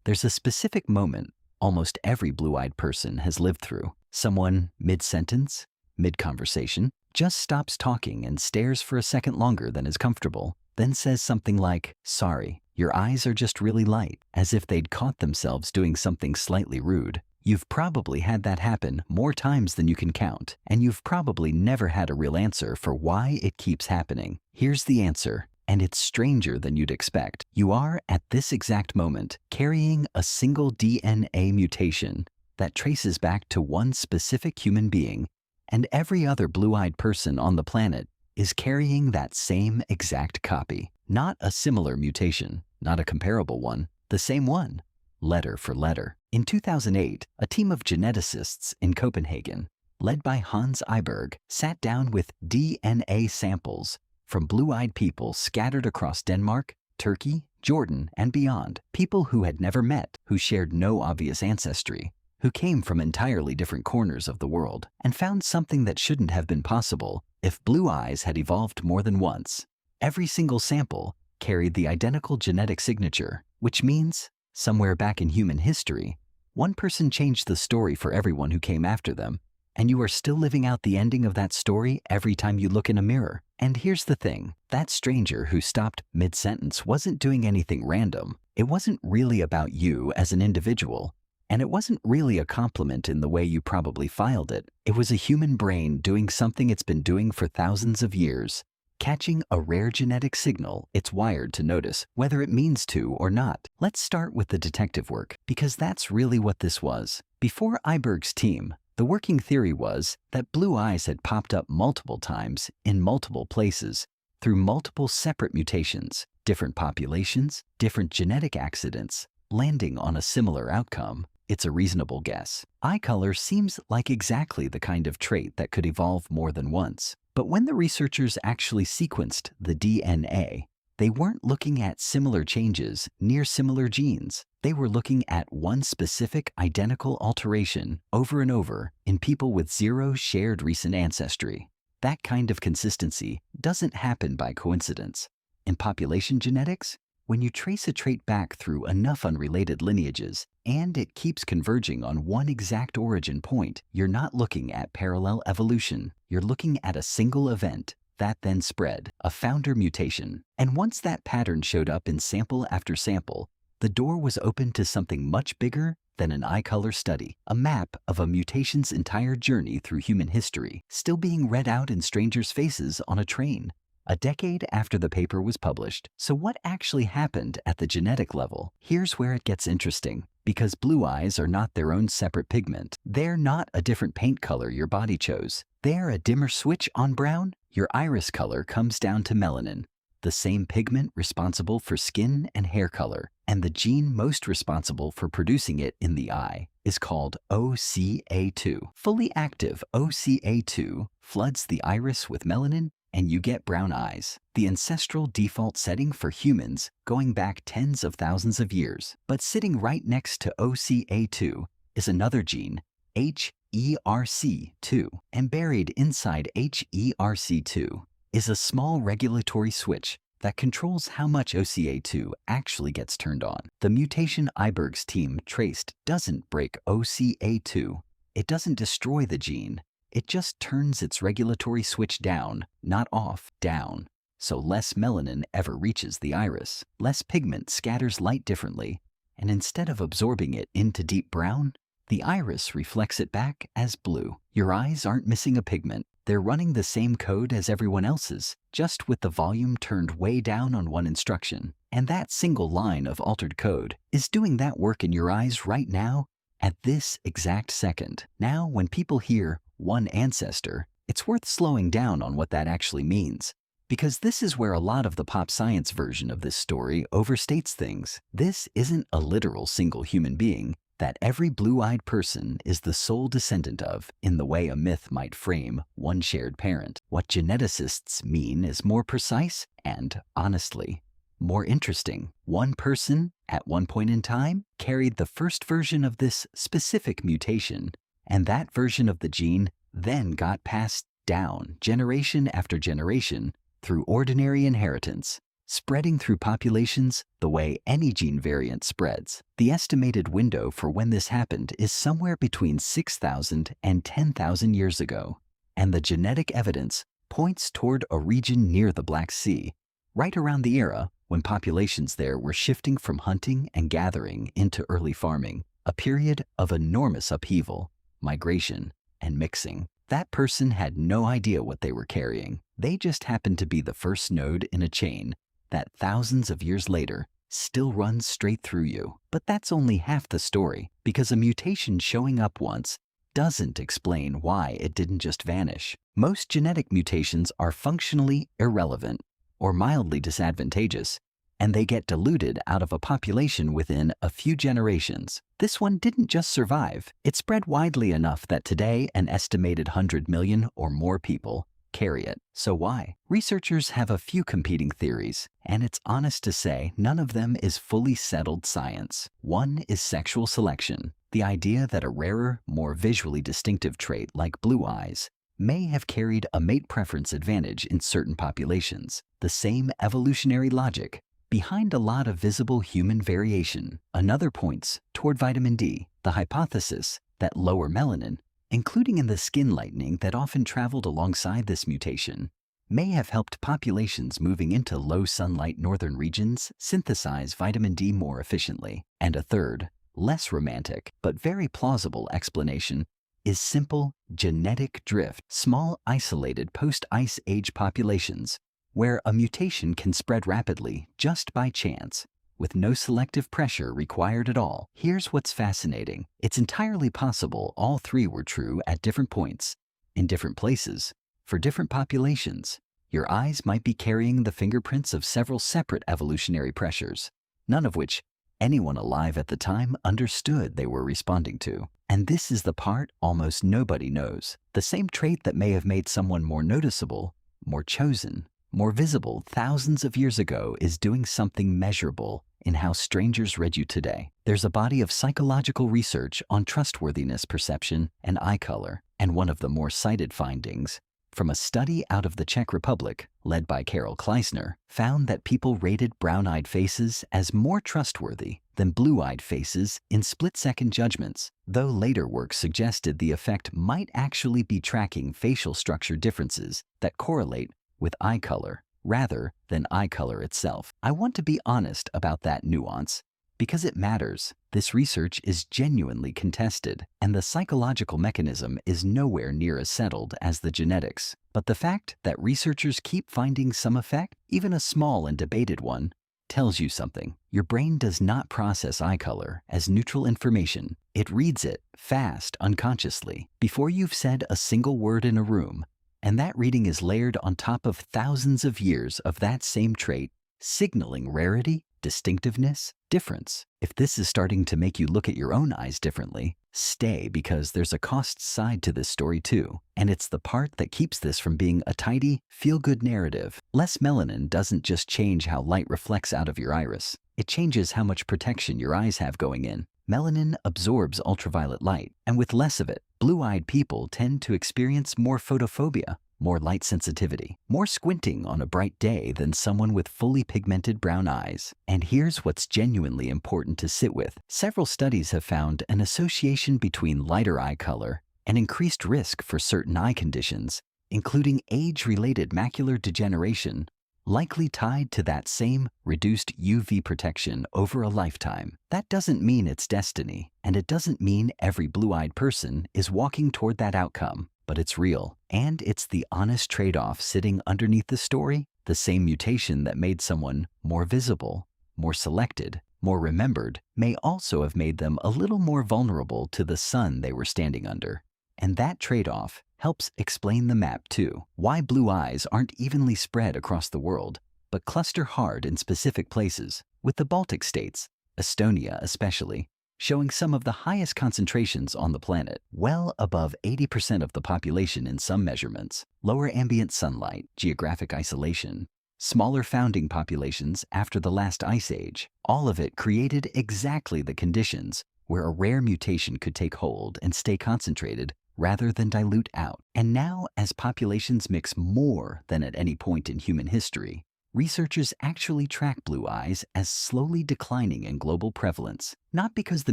There's a specific moment almost every blue-eyed person has lived through. Someone mid-sentence, mid-conversation, just stops talking and stares for a second longer than is comfortable, then says something like, "Sorry, your eyes are just really light," as if they'd caught themselves doing something slightly rude. You've probably had that happen more times than you can count, and you've probably never had a real answer for why it keeps happening. Here's the answer, and it's stranger than you'd expect. You are, at this exact moment, carrying a single DNA mutation that traces back to one specific human being, and every other blue-eyed person on the planet is carrying that same exact copy. Not a similar mutation, not a comparable one, the same one, letter for letter. In 2008, a team of geneticists in Copenhagen, led by Hans Eiberg, sat down with DNA samples from blue-eyed people scattered across Denmark, Turkey, Jordan, and beyond. People who had never met, who shared no obvious ancestry, who came from entirely different corners of the world, and found something that shouldn't have been possible if blue eyes had evolved more than once. Every single sample carried the identical genetic signature, which means, somewhere back in human history, one person changed the story for everyone who came after them, and you are still living out the ending of that story every time you look in a mirror. And here's the thing, that stranger who stopped mid-sentence wasn't doing anything random. It wasn't really about you as an individual, and it wasn't really a compliment in the way you probably filed it. It was a human brain doing something it's been doing for thousands of years, catching a rare genetic signal it's wired to notice, whether it means to or not. Let's start with the detective work, because that's really what this was. Before Eiberg's team, the working theory was that blue eyes had popped up multiple times in multiple places through multiple separate mutations, different populations, different genetic accidents, landing on a similar outcome. It's a reasonable guess. Eye color seems like exactly the kind of trait that could evolve more than once. But when the researchers actually sequenced the DNA, they weren't looking at similar changes near similar genes. They were looking at one specific identical alteration over and over in people with zero shared recent ancestry. That kind of consistency doesn't happen by coincidence. In population genetics, when you trace a trait back through enough unrelated lineages and it keeps converging on one exact origin point, you're not looking at parallel evolution. You're looking at a single event that then spread, a founder mutation. And once that pattern showed up in sample after sample, the door was open to something much bigger than an eye color study, a map of a mutation's entire journey through human history, still being read out in strangers' faces on a train, a decade after the paper was published. So what actually happened at the genetic level? Here's where it gets interesting, because blue eyes are not their own separate pigment. They're not a different paint color your body chose. They're a dimmer switch on brown. Your iris color comes down to melanin, the same pigment responsible for skin and hair color, and the gene most responsible for producing it in the eye is called OCA2. Fully active OCA2 floods the iris with melanin, and you get brown eyes, the ancestral default setting for humans going back tens of thousands of years. But sitting right next to OCA2 is another gene, HERC2, and buried inside HERC2 is a small regulatory switch that controls how much OCA2 actually gets turned on. The mutation Eiberg's team traced doesn't break OCA2. It doesn't destroy the gene. It just turns its regulatory switch down, not off, down. So less melanin ever reaches the iris, less pigment scatters light differently, and instead of absorbing it into deep brown, the iris reflects it back as blue. Your eyes aren't missing a pigment. They're running the same code as everyone else's, just with the volume turned way down on one instruction. And that single line of altered code is doing that work in your eyes right now, at this exact second. Now, when people hear one ancestor, it's worth slowing down on what that actually means, because this is where a lot of the pop science version of this story overstates things. This isn't a literal single human being that every blue-eyed person is the sole descendant of in the way a myth might frame one shared parent. What geneticists mean is more precise and, honestly, more interesting. One person, at one point in time, carried the first version of this specific mutation, and that version of the gene then got passed down generation after generation through ordinary inheritance, spreading through populations the way any gene variant spreads. The estimated window for when this happened is somewhere between 6,000 and 10,000 years ago, and the genetic evidence points toward a region near the Black Sea, right around the era when populations there were shifting from hunting and gathering into early farming, a period of enormous upheaval, migration, and mixing. That person had no idea what they were carrying. They just happened to be the first node in a chain that thousands of years later still runs straight through you. But that's only half the story, because a mutation showing up once doesn't explain why it didn't just vanish. Most genetic mutations are functionally irrelevant or mildly disadvantageous, and they get diluted out of a population within a few generations. This one didn't just survive, it spread widely enough that today an estimated 100 million or more people carry it. So why? Researchers have a few competing theories, and it's honest to say none of them is fully settled science. One is sexual selection, the idea that a rarer, more visually distinctive trait like blue eyes may have carried a mate preference advantage in certain populations. The same evolutionary logic behind a lot of visible human variation. Another points toward vitamin D, the hypothesis that lower melanin, including in the skin lightening that often traveled alongside this mutation, may have helped populations moving into low sunlight northern regions synthesize vitamin D more efficiently. And a third, less romantic but very plausible explanation is simple genetic drift, small isolated post-ice age populations where a mutation can spread rapidly just by chance, with no selective pressure required at all. Here's what's fascinating. It's entirely possible all three were true at different points, in different places, for different populations. Your eyes might be carrying the fingerprints of several separate evolutionary pressures, none of which anyone alive at the time understood they were responding to. And this is the part almost nobody knows. The same trait that may have made someone more noticeable, more chosen, more visible thousands of years ago is doing something measurable in how strangers read you today. There's a body of psychological research on trustworthiness perception and eye color, and one of the more cited findings from a study out of the Czech Republic, led by Karel Kleisner, found that people rated brown-eyed faces as more trustworthy than blue-eyed faces in split-second judgments, though later work suggested the effect might actually be tracking facial structure differences that correlate with eye color rather than eye color itself. I want to be honest about that nuance because it matters. This research is genuinely contested, and the psychological mechanism is nowhere near as settled as the genetics. But the fact that researchers keep finding some effect, even a small and debated one, tells you something. Your brain does not process eye color as neutral information. It reads it fast, unconsciously, before you've said a single word in a room. And that reading is layered on top of thousands of years of that same trait, signaling rarity, distinctiveness, difference. If this is starting to make you look at your own eyes differently, stay, because there's a cost side to this story too. And it's the part that keeps this from being a tidy, feel-good narrative. Less melanin doesn't just change how light reflects out of your iris. It changes how much protection your eyes have going in. Melanin absorbs ultraviolet light, and with less of it, blue-eyed people tend to experience more photophobia, more light sensitivity, more squinting on a bright day than someone with fully pigmented brown eyes. And here's what's genuinely important to sit with. Several studies have found an association between lighter eye color and increased risk for certain eye conditions, including age-related macular degeneration, likely tied to that same reduced UV protection over a lifetime. That doesn't mean it's destiny, and it doesn't mean every blue-eyed person is walking toward that outcome, but it's real. And it's the honest trade-off sitting underneath the story. The same mutation that made someone more visible, more selected, more remembered, may also have made them a little more vulnerable to the sun they were standing under. And that trade-off helps explain the map too. Why blue eyes aren't evenly spread across the world, but cluster hard in specific places, with the Baltic states, Estonia especially, showing some of the highest concentrations on the planet, well above 80% of the population in some measurements, lower ambient sunlight, geographic isolation, smaller founding populations after the last ice age. All of it created exactly the conditions where a rare mutation could take hold and stay concentrated rather than dilute out. And now, as populations mix more than at any point in human history, researchers actually track blue eyes as slowly declining in global prevalence, not because the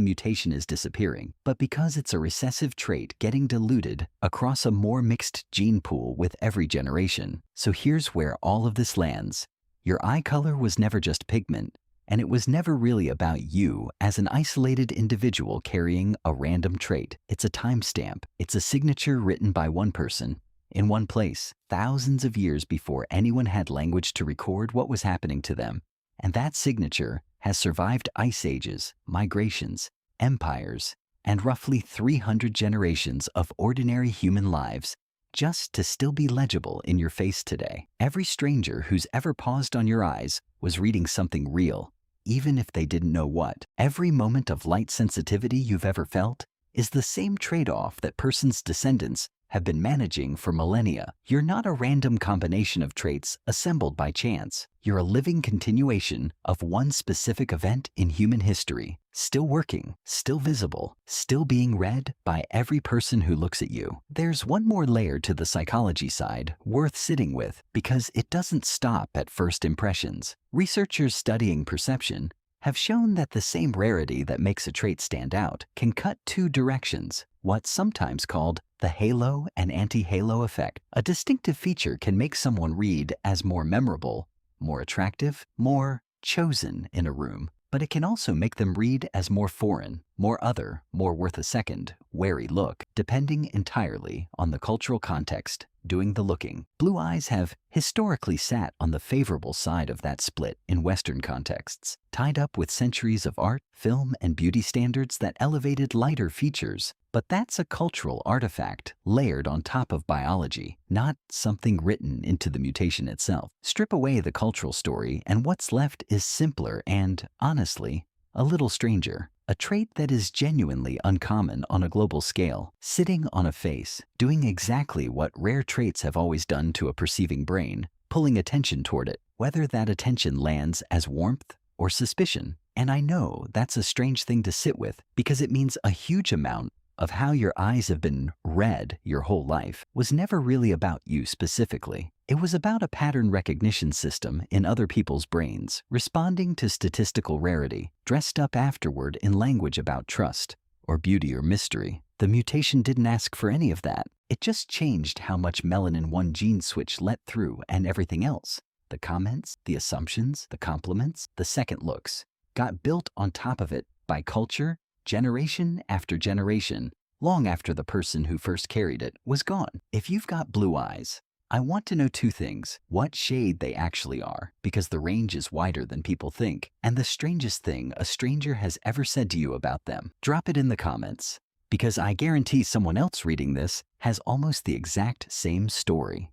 mutation is disappearing, but because it's a recessive trait getting diluted across a more mixed gene pool with every generation. So here's where all of this lands. Your eye color was never just pigment, and it was never really about you as an isolated individual carrying a random trait. It's a timestamp. It's a signature written by one person, in one place, thousands of years before anyone had language to record what was happening to them. And that signature has survived ice ages, migrations, empires, and roughly 300 generations of ordinary human lives just to still be legible in your face today. Every stranger who's ever paused on your eyes was reading something real, even if they didn't know what. Every moment of light sensitivity you've ever felt is the same trade-off that person's descendants have been managing for millennia. You're not a random combination of traits assembled by chance. You're a living continuation of one specific event in human history, still working, still visible, still being read by every person who looks at you. There's one more layer to the psychology side worth sitting with, because it doesn't stop at first impressions. Researchers studying perception have shown that the same rarity that makes a trait stand out can cut two directions, what's sometimes called the halo and anti-halo effect. A distinctive feature can make someone read as more memorable, more attractive, more chosen in a room, but it can also make them read as more foreign, more other, more worth a second, wary look, depending entirely on the cultural context doing the looking. Blue eyes have historically sat on the favorable side of that split in Western contexts, tied up with centuries of art, film, and beauty standards that elevated lighter features. But that's a cultural artifact layered on top of biology, not something written into the mutation itself. Strip away the cultural story, and what's left is simpler and, honestly, a little stranger. A trait that is genuinely uncommon on a global scale, sitting on a face, doing exactly what rare traits have always done to a perceiving brain, pulling attention toward it, whether that attention lands as warmth or suspicion. And I know that's a strange thing to sit with, because it means a huge amount of how your eyes have been read your whole life was never really about you specifically. It was about a pattern recognition system in other people's brains, responding to statistical rarity, dressed up afterward in language about trust, or beauty or mystery. The mutation didn't ask for any of that. It just changed how much melanin one gene switch let through, and everything else, the comments, the assumptions, the compliments, the second looks, got built on top of it by culture, generation after generation, long after the person who first carried it was gone. If you've got blue eyes, I want to know two things: what shade they actually are, because the range is wider than people think, and the strangest thing a stranger has ever said to you about them. Drop it in the comments, because I guarantee someone else reading this has almost the exact same story.